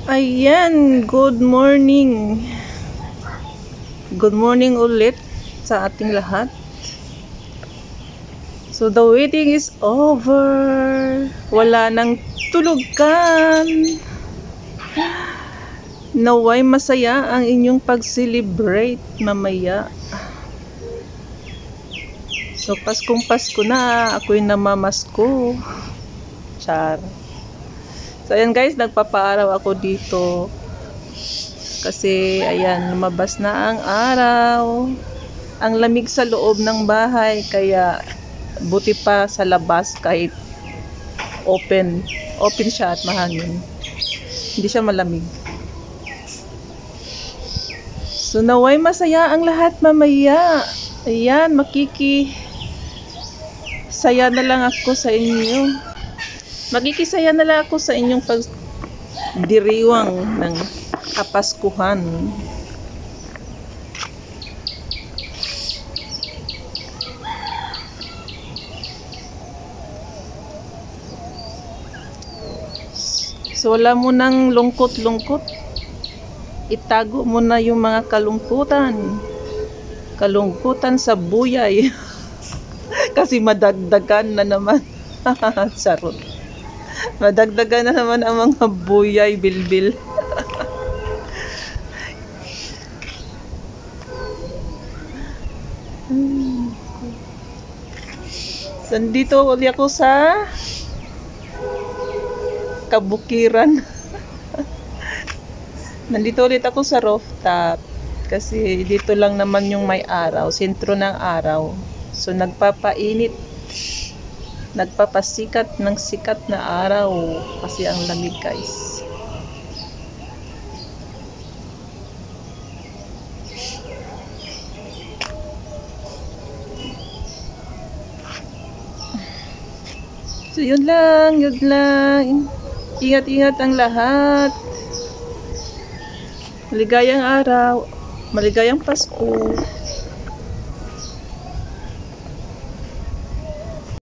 Ayan, good morning. Good morning ulit sa ating lahat. So the waiting is over. Wala nang tulugan. Naway masaya ang inyong pag-celebrate mamaya. So Paskong Pasko na, ako'y namamasko. Char. So ayan guys, nagpapaaraw ako dito. Kasi ayan, lumabas na ang araw. Ang lamig sa loob ng bahay, kaya buti pa sa labas kahit open siya at mahangin. Hindi siya malamig. So naway masaya ang lahat mamaya. Ayan, saya na lang ako sa inyo. Magkikisaya na lang ako sa inyong pagdiriwang ng Kapaskuhan. So wala mo nang lungkot-lungkot. Itago mo na yung mga kalungkutan. Kalungkutan sa buyay. Kasi madagdagan na naman. Charot. Madagdagan na naman ang mga buyay bilbil. Nandito ulit ako sa kabukiran. Nandito ulit ako sa rooftop kasi dito lang naman yung may araw, sentro ng araw. So nagpapasikat ng sikat na araw kasi ang lamig guys. So yun lang. Ingat-ingat ang lahat. Maligayang araw, maligayang Pasko.